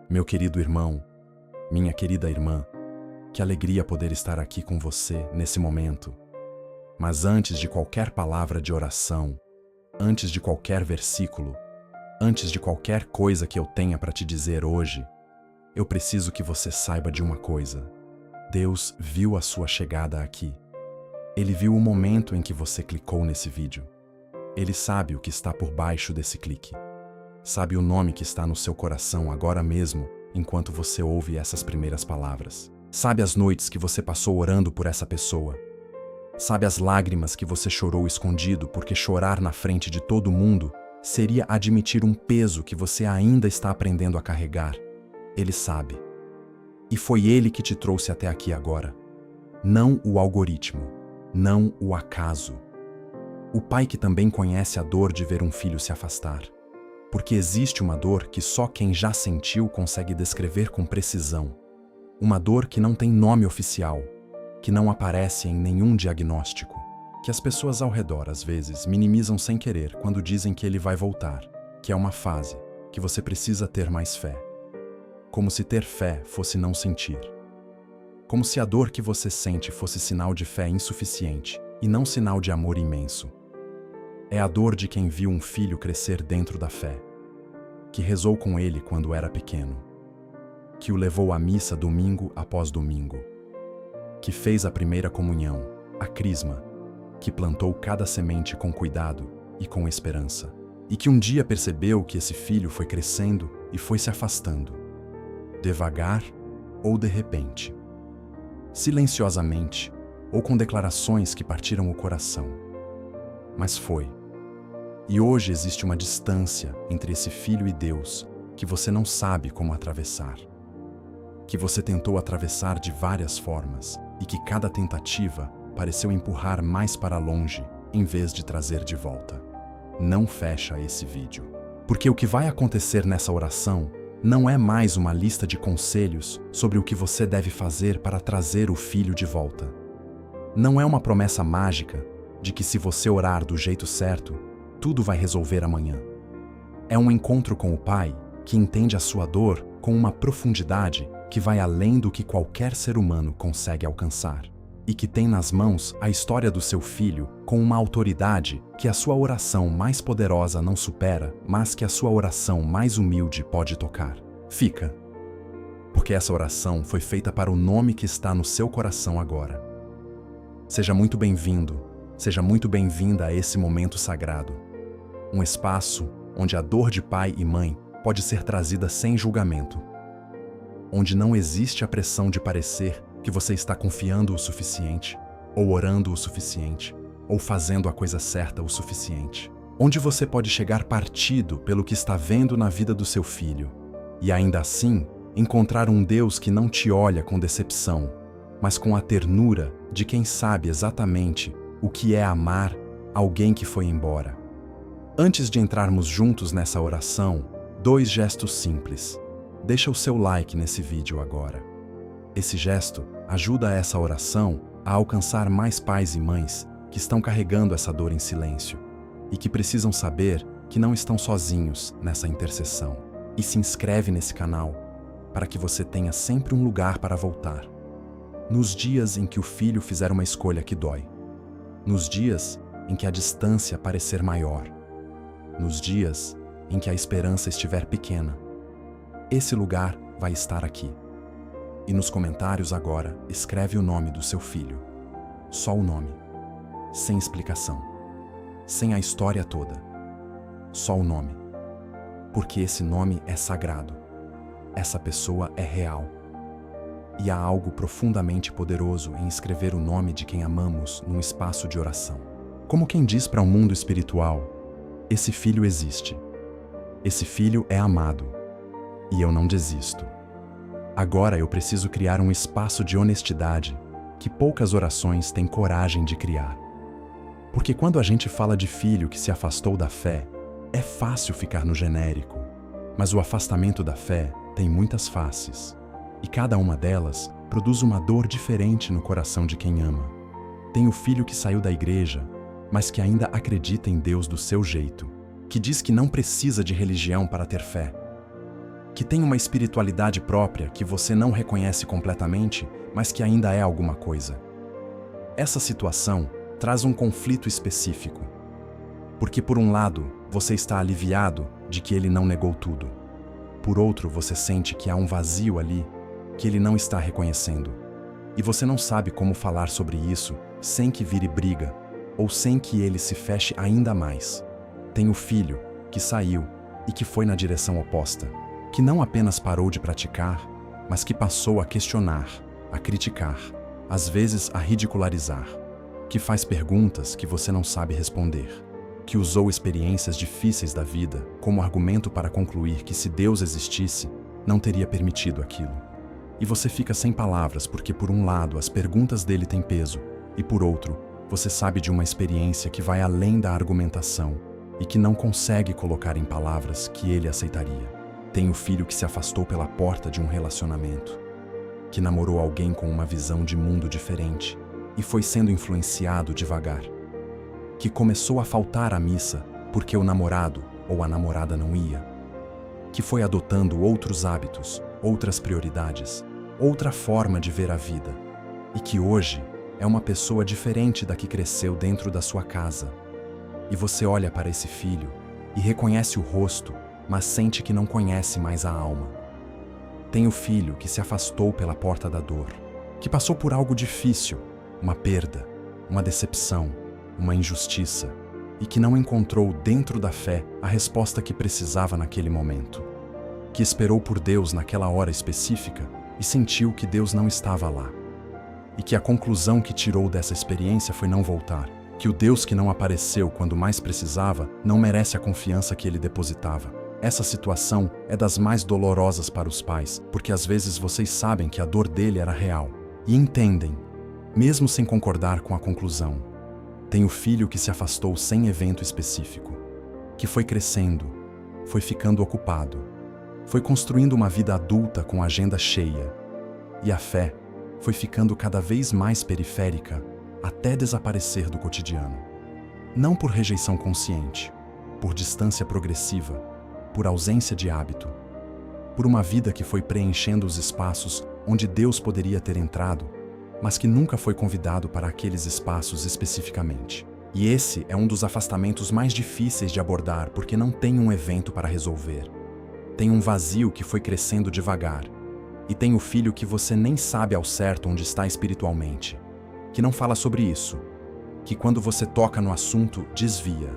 Meu querido irmão, minha querida irmã, que alegria poder estar aqui com você nesse momento. Mas antes de qualquer palavra de oração, antes de qualquer versículo, antes de qualquer coisa que eu tenha para te dizer hoje, eu preciso que você saiba de uma coisa. Deus viu a sua chegada aqui. Ele viu o momento em que você clicou nesse vídeo. Ele sabe o que está por baixo desse clique. Sabe o nome que está no seu coração agora mesmo, enquanto você ouve essas primeiras palavras. Sabe as noites que você passou orando por essa pessoa. Sabe as lágrimas que você chorou escondido, porque chorar na frente de todo mundo seria admitir um peso que você ainda está aprendendo a carregar. Ele sabe. E foi ele que te trouxe até aqui agora. Não o algoritmo, não o acaso. O pai que também conhece a dor de ver um filho se afastar. Porque existe uma dor que só quem já sentiu consegue descrever com precisão. Uma dor que não tem nome oficial, que não aparece em nenhum diagnóstico, que as pessoas ao redor, às vezes, minimizam sem querer quando dizem que ele vai voltar, que é uma fase, que você precisa ter mais fé. Como se ter fé fosse não sentir. Como se a dor que você sente fosse sinal de fé insuficiente e não sinal de amor imenso. É a dor de quem viu um filho crescer dentro da fé, que rezou com ele quando era pequeno, que o levou à missa domingo após domingo, que fez a primeira comunhão, a crisma, que plantou cada semente com cuidado e com esperança, e que um dia percebeu que esse filho foi crescendo e foi se afastando, devagar ou de repente, silenciosamente ou com declarações que partiram o coração. Mas foi. E hoje existe uma distância entre esse filho e Deus que você não sabe como atravessar. Que você tentou atravessar de várias formas e que cada tentativa pareceu empurrar mais para longe em vez de trazer de volta. Não fecha esse vídeo. Porque o que vai acontecer nessa oração não é mais uma lista de conselhos sobre o que você deve fazer para trazer o filho de volta. Não é uma promessa mágica de que se você orar do jeito certo, tudo vai resolver amanhã. É um encontro com o Pai que entende a sua dor com uma profundidade que vai além do que qualquer ser humano consegue alcançar, e que tem nas mãos a história do seu filho com uma autoridade que a sua oração mais poderosa não supera, mas que a sua oração mais humilde pode tocar. Fica, porque essa oração foi feita para o nome que está no seu coração agora. Seja muito bem-vindo, seja muito bem-vinda a esse momento sagrado. Um espaço onde a dor de pai e mãe pode ser trazida sem julgamento. Onde não existe a pressão de parecer que você está confiando o suficiente, ou orando o suficiente, ou fazendo a coisa certa o suficiente. Onde você pode chegar partido pelo que está vendo na vida do seu filho, e ainda assim encontrar um Deus que não te olha com decepção, mas com a ternura de quem sabe exatamente o que é amar alguém que foi embora. Antes de entrarmos juntos nessa oração, 2 gestos simples. Deixa o seu like nesse vídeo agora. Esse gesto ajuda essa oração a alcançar mais pais e mães que estão carregando essa dor em silêncio e que precisam saber que não estão sozinhos nessa intercessão. E se inscreve nesse canal para que você tenha sempre um lugar para voltar. Nos dias em que o filho fizer uma escolha que dói. Nos dias em que a distância parecer maior. Nos dias em que a esperança estiver pequena. Esse lugar vai estar aqui. E nos comentários agora, escreve o nome do seu filho. Só o nome. Sem explicação. Sem a história toda. Só o nome. Porque esse nome é sagrado. Essa pessoa é real. E há algo profundamente poderoso em escrever o nome de quem amamos num espaço de oração. Como quem diz para um mundo espiritual, esse filho existe. Esse filho é amado. E eu não desisto. Agora eu preciso criar um espaço de honestidade que poucas orações têm coragem de criar. Porque quando a gente fala de filho que se afastou da fé, é fácil ficar no genérico. Mas o afastamento da fé tem muitas faces. E cada uma delas produz uma dor diferente no coração de quem ama. Tem o filho que saiu da igreja, mas que ainda acredita em Deus do seu jeito, que diz que não precisa de religião para ter fé, que tem uma espiritualidade própria que você não reconhece completamente, mas que ainda é alguma coisa. Essa situação traz um conflito específico, porque por um lado, você está aliviado de que ele não negou tudo. Por outro, você sente que há um vazio ali que ele não está reconhecendo. E você não sabe como falar sobre isso sem que vire briga ou sem que ele se feche ainda mais. Tem o filho que saiu e que foi na direção oposta, que não apenas parou de praticar, mas que passou a questionar, a criticar, às vezes a ridicularizar, que faz perguntas que você não sabe responder, que usou experiências difíceis da vida como argumento para concluir que se Deus existisse, não teria permitido aquilo. E você fica sem palavras porque, por um lado, as perguntas dele têm peso, e por outro, você sabe de uma experiência que vai além da argumentação e que não consegue colocar em palavras que ele aceitaria. Tem o filho que se afastou pela porta de um relacionamento, que namorou alguém com uma visão de mundo diferente e foi sendo influenciado devagar, que começou a faltar à missa porque o namorado ou a namorada não ia, que foi adotando outros hábitos, outras prioridades, outra forma de ver a vida, e que hoje é uma pessoa diferente da que cresceu dentro da sua casa. E você olha para esse filho e reconhece o rosto, mas sente que não conhece mais a alma. Tem o filho que se afastou pela porta da dor, que passou por algo difícil, uma perda, uma decepção, uma injustiça, e que não encontrou dentro da fé a resposta que precisava naquele momento, que esperou por Deus naquela hora específica e sentiu que Deus não estava lá, e que a conclusão que tirou dessa experiência foi não voltar, que o Deus que não apareceu quando mais precisava não merece a confiança que ele depositava. Essa situação é das mais dolorosas para os pais, porque às vezes vocês sabem que a dor dele era real e entendem, mesmo sem concordar com a conclusão. Tem o filho que se afastou sem evento específico, que foi crescendo, foi ficando ocupado, foi construindo uma vida adulta com agenda cheia, e a fé foi ficando cada vez mais periférica até desaparecer do cotidiano. Não por rejeição consciente, por distância progressiva, por ausência de hábito, por uma vida que foi preenchendo os espaços onde Deus poderia ter entrado, mas que nunca foi convidado para aqueles espaços especificamente. E esse é um dos afastamentos mais difíceis de abordar porque não tem um evento para resolver. Tem um vazio que foi crescendo devagar, e tem o filho que você nem sabe ao certo onde está espiritualmente, que não fala sobre isso, que quando você toca no assunto, desvia,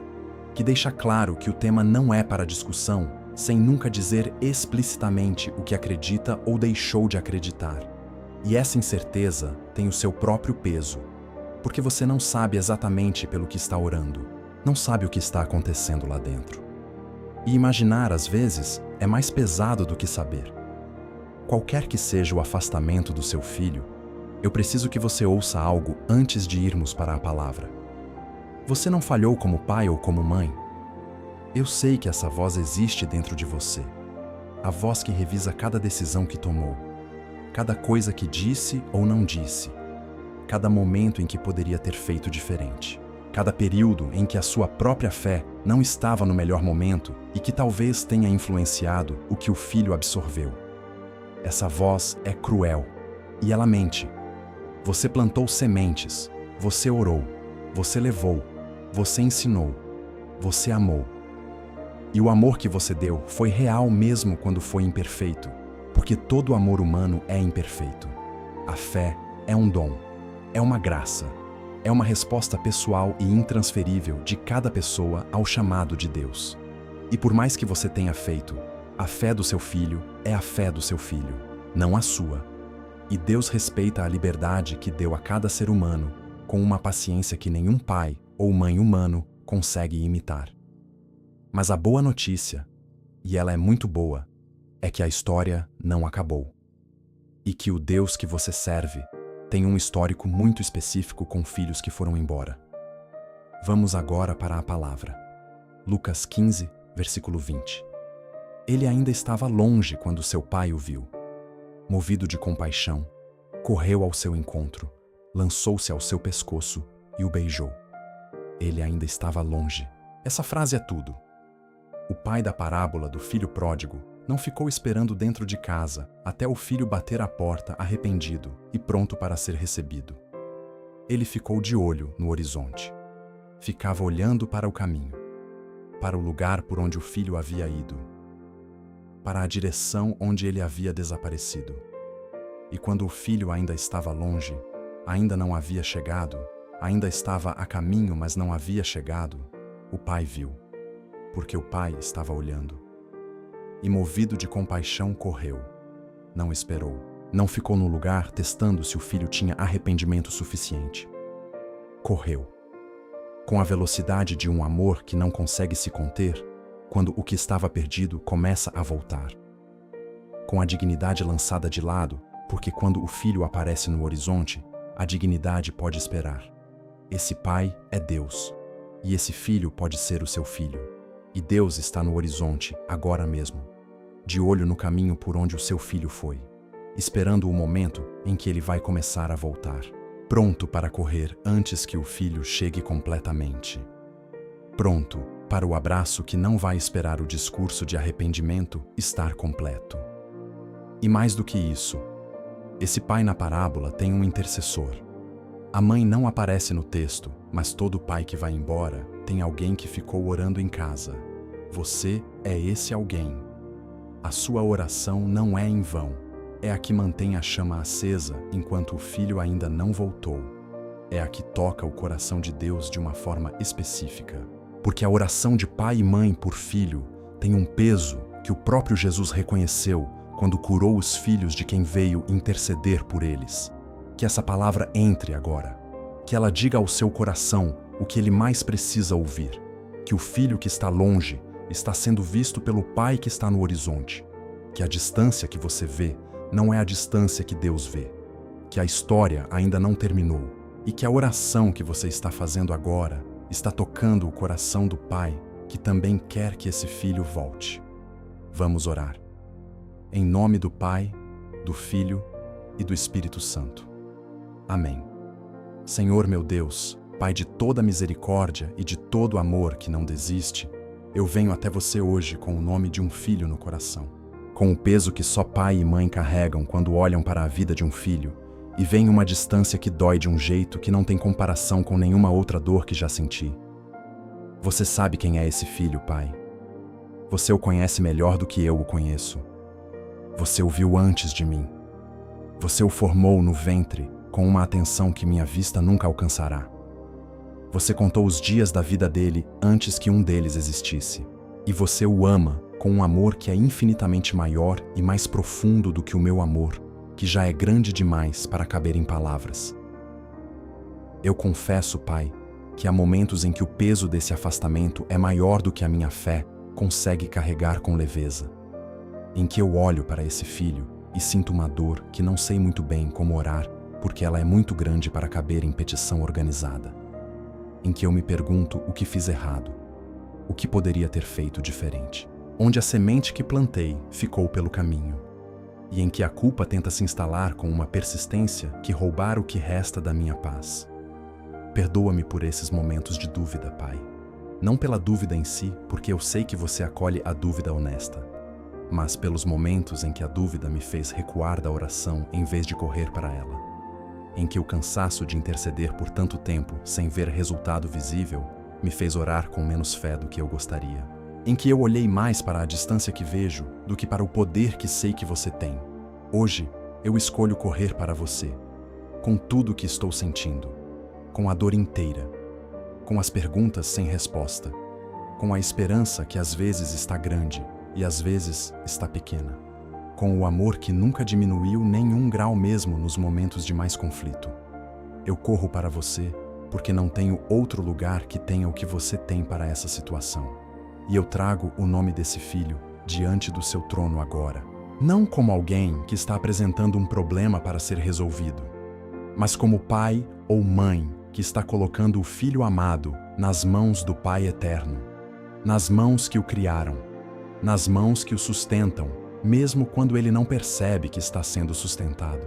que deixa claro que o tema não é para discussão, sem nunca dizer explicitamente o que acredita ou deixou de acreditar. E essa incerteza tem o seu próprio peso, porque você não sabe exatamente pelo que está orando, não sabe o que está acontecendo lá dentro. E imaginar, às vezes, é mais pesado do que saber. Qualquer que seja o afastamento do seu filho, eu preciso que você ouça algo antes de irmos para a palavra. Você não falhou como pai ou como mãe. Eu sei que essa voz existe dentro de você. A voz que revisa cada decisão que tomou, cada coisa que disse ou não disse, cada momento em que poderia ter feito diferente, cada período em que a sua própria fé não estava no melhor momento e que talvez tenha influenciado o que o filho absorveu. Essa voz é cruel e ela mente. Você plantou sementes, você orou, você levou, você ensinou, você amou. E o amor que você deu foi real mesmo quando foi imperfeito, porque todo amor humano é imperfeito. A fé é um dom, é uma graça, é uma resposta pessoal e intransferível de cada pessoa ao chamado de Deus. E por mais que você tenha feito, a fé do seu filho é a fé do seu filho, não a sua. E Deus respeita a liberdade que deu a cada ser humano, com uma paciência que nenhum pai ou mãe humano consegue imitar. Mas a boa notícia, e ela é muito boa, é que a história não acabou. E que o Deus que você serve tem um histórico muito específico com filhos que foram embora. Vamos agora para a palavra. Lucas 15, versículo 20. Ele ainda estava longe quando seu pai o viu. Movido de compaixão, correu ao seu encontro, lançou-se ao seu pescoço e o beijou. Ele ainda estava longe. Essa frase é tudo. O pai da parábola do filho pródigo Não ficou esperando dentro de casa até o filho bater à porta arrependido e pronto para ser recebido. Ele ficou de olho no horizonte. Ficava olhando para o caminho, para o lugar por onde o filho havia ido, para a direção onde ele havia desaparecido. E quando o filho ainda estava longe, ainda não havia chegado, ainda estava a caminho, mas não havia chegado, o pai viu, porque o pai estava olhando. E movido de compaixão correu. Não esperou. Não ficou no lugar testando se o filho tinha arrependimento suficiente. Correu. Com a velocidade de um amor que não consegue se conter, quando o que estava perdido começa a voltar. Com a dignidade lançada de lado, porque quando o filho aparece no horizonte, a dignidade pode esperar. Esse pai é Deus, e esse filho pode ser o seu filho. E Deus está no horizonte, agora mesmo, de olho no caminho por onde o seu filho foi, esperando o momento em que ele vai começar a voltar, pronto para correr antes que o filho chegue completamente. Pronto para o abraço que não vai esperar o discurso de arrependimento estar completo. E mais do que isso, esse pai na parábola tem um intercessor. A mãe não aparece no texto, mas todo pai que vai embora tem alguém que ficou orando em casa. Você é esse alguém. A sua oração não é em vão. É a que mantém a chama acesa enquanto o filho ainda não voltou. É a que toca o coração de Deus de uma forma específica. Porque a oração de pai e mãe por filho tem um peso que o próprio Jesus reconheceu quando curou os filhos de quem veio interceder por eles. Que essa palavra entre agora. Que ela diga ao seu coração o que ele mais precisa ouvir. Que o filho que está longe está sendo visto pelo pai que está no horizonte. Que a distância que você vê não é a distância que Deus vê. Que a história ainda não terminou. E que a oração que você está fazendo agora está tocando o coração do pai que também quer que esse filho volte. Vamos orar. Em nome do Pai, do Filho e do Espírito Santo. Amém. Senhor meu Deus, Pai de toda misericórdia e de todo amor que não desiste, eu venho até você hoje com o nome de um filho no coração, com o peso que só pai e mãe carregam quando olham para a vida de um filho, e vem uma distância que dói de um jeito que não tem comparação com nenhuma outra dor que já senti. Você sabe quem é esse filho, Pai. Você o conhece melhor do que eu o conheço. Você o viu antes de mim. Você o formou no ventre com uma atenção que minha vista nunca alcançará. Você contou os dias da vida dele antes que um deles existisse. E você o ama com um amor que é infinitamente maior e mais profundo do que o meu amor, que já é grande demais para caber em palavras. Eu confesso, Pai, que há momentos em que o peso desse afastamento é maior do que a minha fé consegue carregar com leveza. Em que eu olho para esse filho e sinto uma dor que não sei muito bem como orar, porque ela é muito grande para caber em petição organizada. Em que eu me pergunto o que fiz errado, o que poderia ter feito diferente, onde a semente que plantei ficou pelo caminho, e em que a culpa tenta se instalar com uma persistência que roubar o que resta da minha paz. Perdoa-me por esses momentos de dúvida, Pai. Não pela dúvida em si, porque eu sei que você acolhe a dúvida honesta, mas pelos momentos em que a dúvida me fez recuar da oração em vez de correr para ela. Em que o cansaço de interceder por tanto tempo sem ver resultado visível me fez orar com menos fé do que eu gostaria. Em que eu olhei mais para a distância que vejo do que para o poder que sei que você tem. Hoje, eu escolho correr para você, com tudo o que estou sentindo, com a dor inteira, com as perguntas sem resposta, com a esperança que às vezes está grande e às vezes está pequena, com o amor que nunca diminuiu nem um grau mesmo nos momentos de mais conflito. Eu corro para você porque não tenho outro lugar que tenha o que você tem para essa situação. E eu trago o nome desse filho diante do seu trono agora. Não como alguém que está apresentando um problema para ser resolvido, mas como pai ou mãe que está colocando o filho amado nas mãos do Pai Eterno, nas mãos que o criaram, nas mãos que o sustentam, mesmo quando ele não percebe que está sendo sustentado,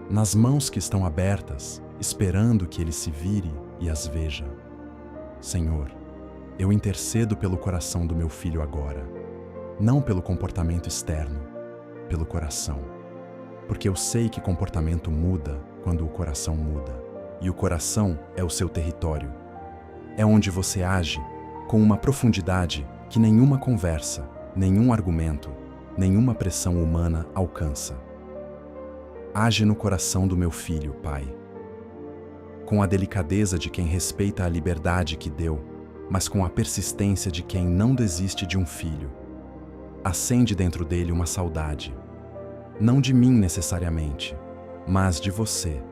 nas mãos que estão abertas, esperando que ele se vire e as veja. Senhor, eu intercedo pelo coração do meu filho agora. não pelo comportamento externo, pelo coração. Porque eu sei que comportamento muda quando o coração muda. E o coração é o seu território. É onde você age com uma profundidade que nenhuma conversa, nenhum argumento, nenhuma pressão humana alcança. Age no coração do meu filho, Pai. Com a delicadeza de quem respeita a liberdade que deu, mas com a persistência de quem não desiste de um filho. Acende dentro dele uma saudade. Não de mim necessariamente, mas de você.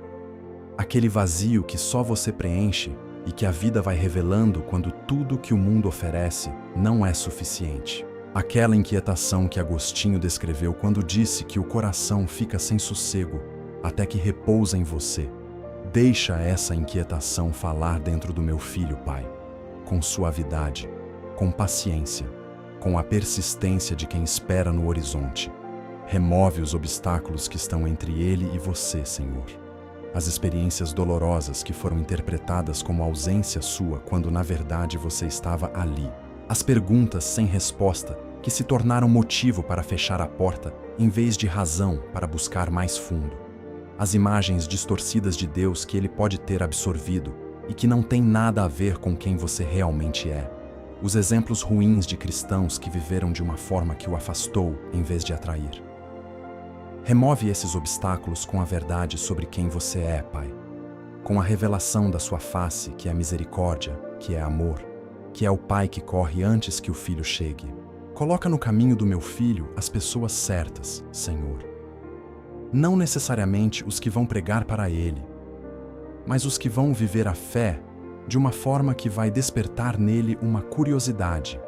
Aquele vazio que só você preenche e que a vida vai revelando quando tudo que o mundo oferece não é suficiente. Aquela inquietação que Agostinho descreveu quando disse que o coração fica sem sossego até que repousa em você. Deixa essa inquietação falar dentro do meu filho, Pai, com suavidade, com paciência, com a persistência de quem espera no horizonte. Remove os obstáculos que estão entre ele e você, Senhor. As experiências dolorosas que foram interpretadas como ausência sua quando na verdade você estava ali. As perguntas sem resposta que se tornaram motivo para fechar a porta em vez de razão para buscar mais fundo. As imagens distorcidas de Deus que ele pode ter absorvido e que não têm nada a ver com quem você realmente é. Os exemplos ruins de cristãos que viveram de uma forma que o afastou em vez de atrair. Remove esses obstáculos com a verdade sobre quem você é, Pai. Com a revelação da sua face, que é misericórdia, que é amor, que é o Pai que corre antes que o filho chegue. Coloca no caminho do meu filho as pessoas certas, Senhor. Não necessariamente os que vão pregar para ele, mas os que vão viver a fé de uma forma que vai despertar nele uma curiosidade,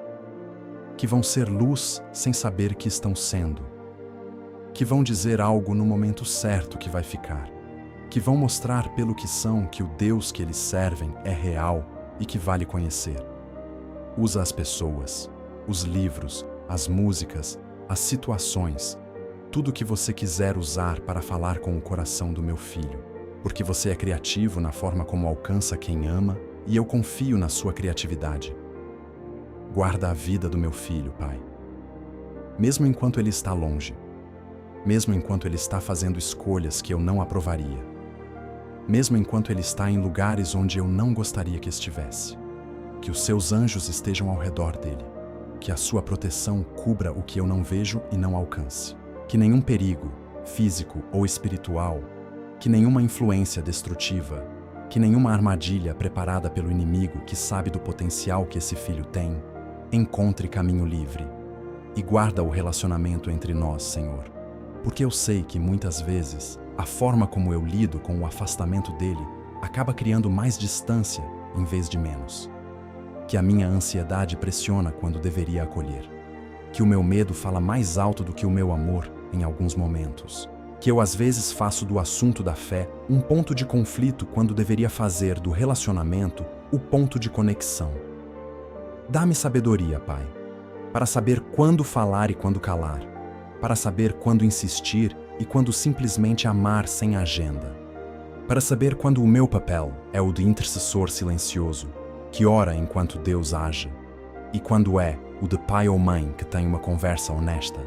que vão ser luz sem saber que estão sendo, que vão dizer algo no momento certo que vai ficar, que vão mostrar pelo que são que o Deus que eles servem é real e que vale conhecer. Usa as pessoas, os livros, as músicas, as situações, tudo que você quiser usar para falar com o coração do meu filho, porque você é criativo na forma como alcança quem ama e eu confio na sua criatividade. Guarda a vida do meu filho, Pai. Mesmo enquanto ele está longe, mesmo enquanto ele está fazendo escolhas que eu não aprovaria, mesmo enquanto ele está em lugares onde eu não gostaria que estivesse, que os seus anjos estejam ao redor dele, que a sua proteção cubra o que eu não vejo e não alcance, que nenhum perigo, físico ou espiritual, que nenhuma influência destrutiva, que nenhuma armadilha preparada pelo inimigo que sabe do potencial que esse filho tem, encontre caminho livre e guarda o relacionamento entre nós, Senhor. Porque eu sei que muitas vezes a forma como eu lido com o afastamento dele acaba criando mais distância em vez de menos. Que a minha ansiedade pressiona quando deveria acolher. Que o meu medo fala mais alto do que o meu amor em alguns momentos. Que eu às vezes faço do assunto da fé um ponto de conflito quando deveria fazer do relacionamento o ponto de conexão. Dá-me sabedoria, Pai, para saber quando falar e quando calar, para saber quando insistir e quando simplesmente amar sem agenda, para saber quando o meu papel é o de intercessor silencioso, que ora enquanto Deus age, e quando é o de pai ou mãe que tem uma conversa honesta,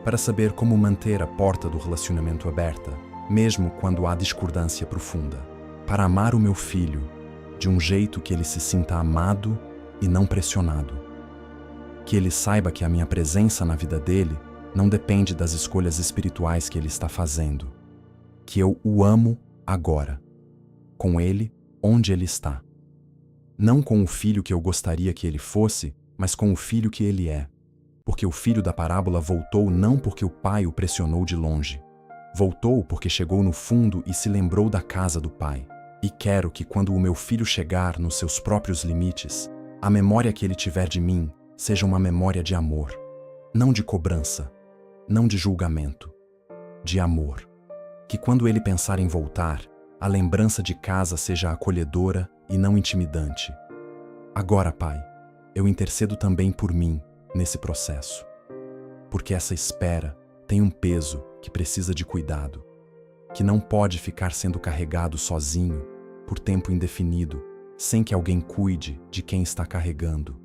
para saber como manter a porta do relacionamento aberta, mesmo quando há discordância profunda, para amar o meu filho de um jeito que ele se sinta amado e não pressionado, que ele saiba que a minha presença na vida dele não depende das escolhas espirituais que ele está fazendo, que eu o amo agora, com ele onde ele está. Não com o filho que eu gostaria que ele fosse, mas com o filho que ele é. Porque o filho da parábola voltou não porque o pai o pressionou de longe. Voltou porque chegou no fundo e se lembrou da casa do pai. E quero que quando o meu filho chegar nos seus próprios limites, a memória que ele tiver de mim seja uma memória de amor, não de cobrança, não de julgamento, de amor. Que quando ele pensar em voltar, a lembrança de casa seja acolhedora e não intimidante. Agora, Pai, eu intercedo também por mim nesse processo, porque essa espera tem um peso que precisa de cuidado, que não pode ficar sendo carregado sozinho por tempo indefinido, sem que alguém cuide de quem está carregando.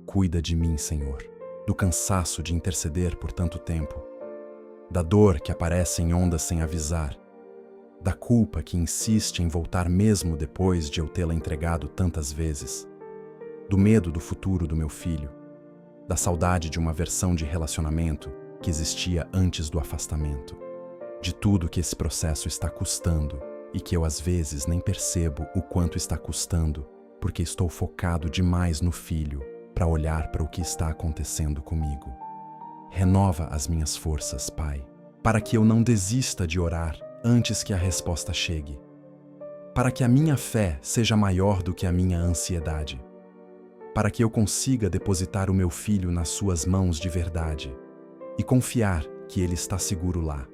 Cuida de mim, Senhor, do cansaço de interceder por tanto tempo, da dor que aparece em ondas sem avisar, da culpa que insiste em voltar mesmo depois de eu tê-la entregado tantas vezes, do medo do futuro do meu filho, da saudade de uma versão de relacionamento que existia antes do afastamento, de tudo que esse processo está custando e que eu às vezes nem percebo o quanto está custando, porque estou focado demais no filho para olhar para o que está acontecendo comigo. Renova as minhas forças, Pai, para que eu não desista de orar antes que a resposta chegue, para que a minha fé seja maior do que a minha ansiedade, para que eu consiga depositar o meu filho nas suas mãos de verdade e confiar que ele está seguro lá.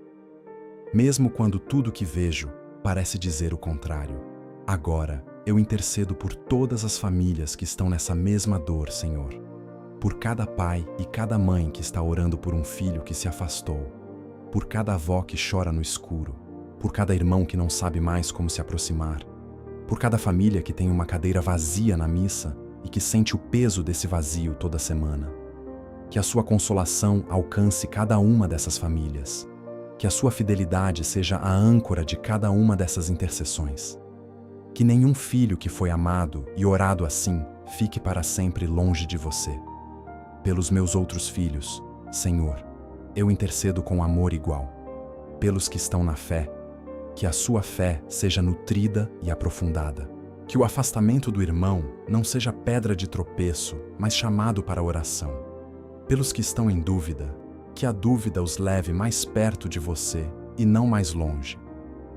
Mesmo quando tudo que vejo parece dizer o contrário. Agora, eu intercedo por todas as famílias que estão nessa mesma dor, Senhor. Por cada pai e cada mãe que está orando por um filho que se afastou. Por cada avó que chora no escuro. Por cada irmão que não sabe mais como se aproximar. Por cada família que tem uma cadeira vazia na missa e que sente o peso desse vazio toda semana. Que a sua consolação alcance cada uma dessas famílias. Que a sua fidelidade seja a âncora de cada uma dessas intercessões. Que nenhum filho que foi amado e orado assim fique para sempre longe de você. Pelos meus outros filhos, Senhor, eu intercedo com amor igual. Pelos que estão na fé, que a sua fé seja nutrida e aprofundada. Que o afastamento do irmão não seja pedra de tropeço, mas chamado para a oração. Pelos que estão em dúvida, que a dúvida os leve mais perto de você e não mais longe.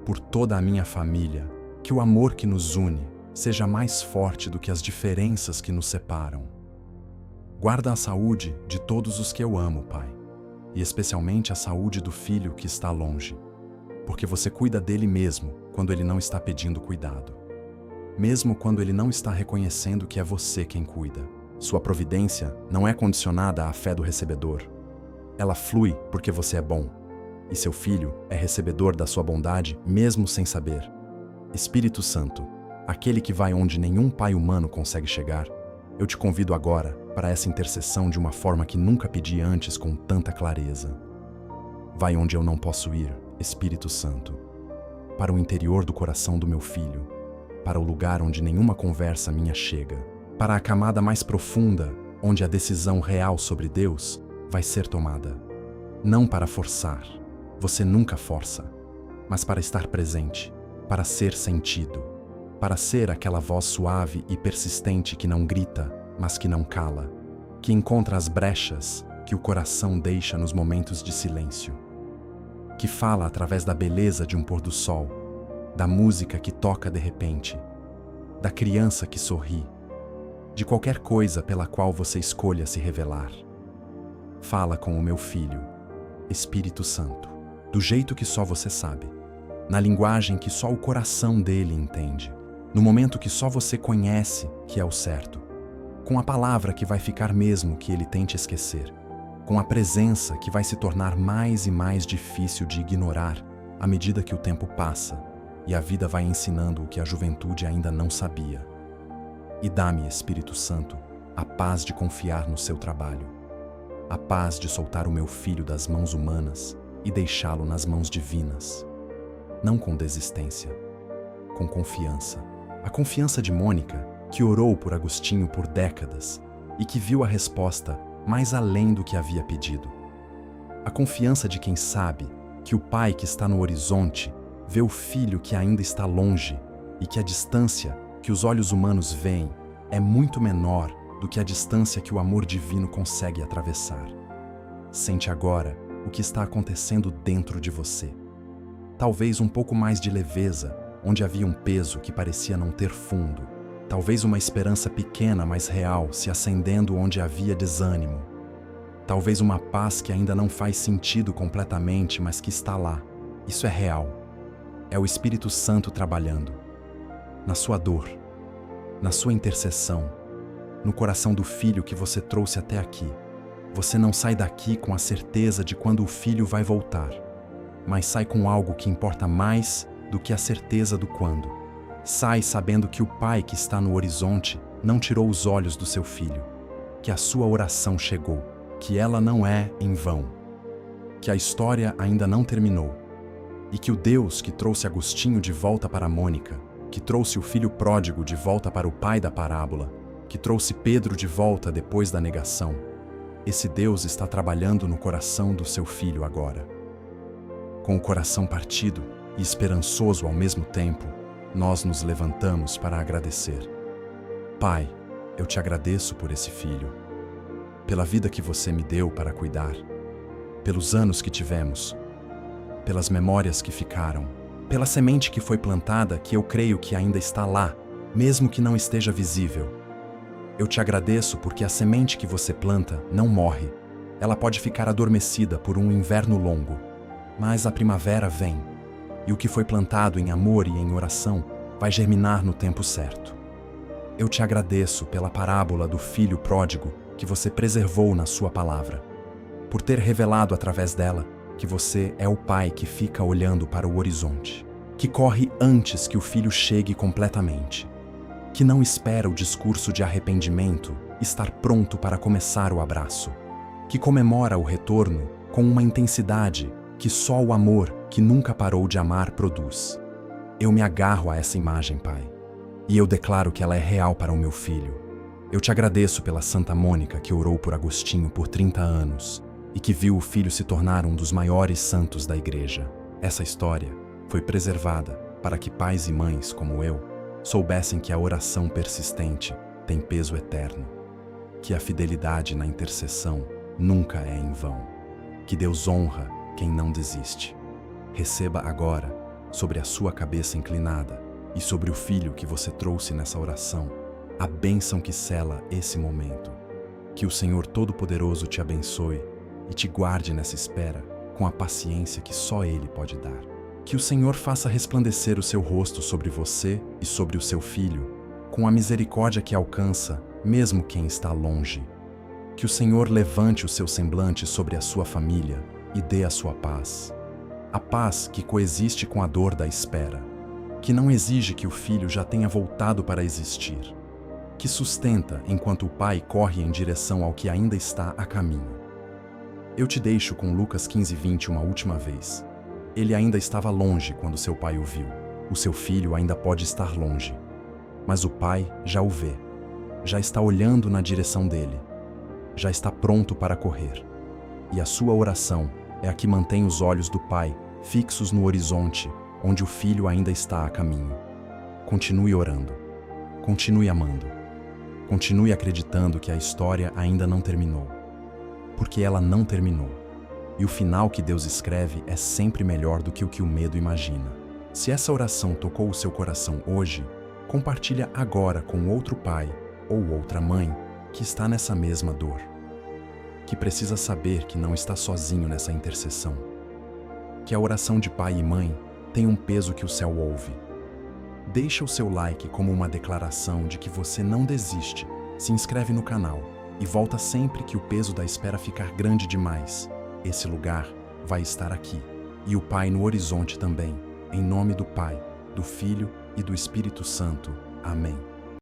Por toda a minha família, que o amor que nos une seja mais forte do que as diferenças que nos separam. Guarda a saúde de todos os que eu amo, Pai, e especialmente a saúde do filho que está longe, porque você cuida dele mesmo quando ele não está pedindo cuidado. Mesmo quando ele não está reconhecendo que é você quem cuida. Sua providência não é condicionada à fé do recebedor. Ela flui porque você é bom, e seu filho é recebedor da sua bondade mesmo sem saber. Espírito Santo, aquele que vai onde nenhum pai humano consegue chegar, eu te convido agora para essa intercessão de uma forma que nunca pedi antes com tanta clareza. Vai onde eu não posso ir, Espírito Santo, para o interior do coração do meu filho, para o lugar onde nenhuma conversa minha chega, para a camada mais profunda, onde a decisão real sobre Deus vai ser tomada. Não para forçar, você nunca força, mas para estar presente, para ser sentido, para ser aquela voz suave e persistente que não grita, mas que não cala, que encontra as brechas que o coração deixa nos momentos de silêncio, que fala através da beleza de um pôr do sol, da música que toca de repente, da criança que sorri, de qualquer coisa pela qual você escolha se revelar. Fala com o meu filho, Espírito Santo, do jeito que só você sabe, na linguagem que só o coração dele entende, no momento que só você conhece que é o certo, com a palavra que vai ficar mesmo que ele tente esquecer, com a presença que vai se tornar mais e mais difícil de ignorar à medida que o tempo passa e a vida vai ensinando o que a juventude ainda não sabia. E dá-me, Espírito Santo, a paz de confiar no seu trabalho, a paz de soltar o meu filho das mãos humanas e deixá-lo nas mãos divinas. Não com desistência, com confiança. A confiança de Mônica, que orou por Agostinho por décadas e que viu a resposta mais além do que havia pedido. A confiança de quem sabe que o pai que está no horizonte vê o filho que ainda está longe e que a distância que os olhos humanos veem é muito menor do que a distância que o amor divino consegue atravessar. Sente agora o que está acontecendo dentro de você. Talvez um pouco mais de leveza, onde havia um peso que parecia não ter fundo. Talvez uma esperança pequena, mas real, se acendendo onde havia desânimo. Talvez uma paz que ainda não faz sentido completamente, mas que está lá. Isso é real. É o Espírito Santo trabalhando. Na sua dor, na sua intercessão, no coração do filho que você trouxe até aqui. Você não sai daqui com a certeza de quando o filho vai voltar, mas sai com algo que importa mais do que a certeza do quando. Sai sabendo que o pai que está no horizonte não tirou os olhos do seu filho, que a sua oração chegou, que ela não é em vão, que a história ainda não terminou e que o Deus que trouxe Agostinho de volta para Mônica, que trouxe o filho pródigo de volta para o pai da parábola, que trouxe Pedro de volta depois da negação, esse Deus está trabalhando no coração do seu filho agora. Com o coração partido e esperançoso ao mesmo tempo, nós nos levantamos para agradecer. Pai, eu te agradeço por esse filho, pela vida que você me deu para cuidar, pelos anos que tivemos, pelas memórias que ficaram, pela semente que foi plantada que eu creio que ainda está lá, mesmo que não esteja visível. Eu te agradeço porque a semente que você planta não morre. Ela pode ficar adormecida por um inverno longo, mas a primavera vem, e o que foi plantado em amor e em oração vai germinar no tempo certo. Eu te agradeço pela parábola do filho pródigo que você preservou na sua palavra, por ter revelado através dela que você é o pai que fica olhando para o horizonte, que corre antes que o filho chegue completamente, que não espera o discurso de arrependimento estar pronto para começar o abraço, que comemora o retorno com uma intensidade que só o amor que nunca parou de amar produz. Eu me agarro a essa imagem, Pai, e eu declaro que ela é real para o meu filho. Eu te agradeço pela Santa Mônica que orou por Agostinho por 30 anos e que viu o filho se tornar um dos maiores santos da Igreja. Essa história foi preservada para que pais e mães como eu soubessem que a oração persistente tem peso eterno, que a fidelidade na intercessão nunca é em vão, que Deus honra quem não desiste. Receba agora, sobre a sua cabeça inclinada e sobre o filho que você trouxe nessa oração, a bênção que sela esse momento. Que o Senhor Todo-Poderoso te abençoe e te guarde nessa espera com a paciência que só Ele pode dar. Que o Senhor faça resplandecer o seu rosto sobre você e sobre o seu filho, com a misericórdia que alcança mesmo quem está longe. Que o Senhor levante o seu semblante sobre a sua família e dê a sua paz. A paz que coexiste com a dor da espera, que não exige que o filho já tenha voltado para existir, que sustenta enquanto o pai corre em direção ao que ainda está a caminho. Eu te deixo com Lucas 15:20 uma última vez. Ele ainda estava longe quando seu pai o viu. O seu filho ainda pode estar longe, mas o pai já o vê. Já está olhando na direção dele. Já está pronto para correr. E a sua oração é a que mantém os olhos do pai fixos no horizonte, onde o filho ainda está a caminho. Continue orando. Continue amando. Continue acreditando que a história ainda não terminou. Porque ela não terminou. E o final que Deus escreve é sempre melhor do que o que o medo imagina. Se essa oração tocou o seu coração hoje, compartilha agora com outro pai ou outra mãe que está nessa mesma dor, que precisa saber que não está sozinho nessa intercessão, que a oração de pai e mãe tem um peso que o céu ouve. Deixa o seu like como uma declaração de que você não desiste, se inscreve no canal e volta sempre que o peso da espera ficar grande demais. Esse lugar vai estar aqui, e o Pai no horizonte também, em nome do Pai, do Filho e do Espírito Santo. Amém.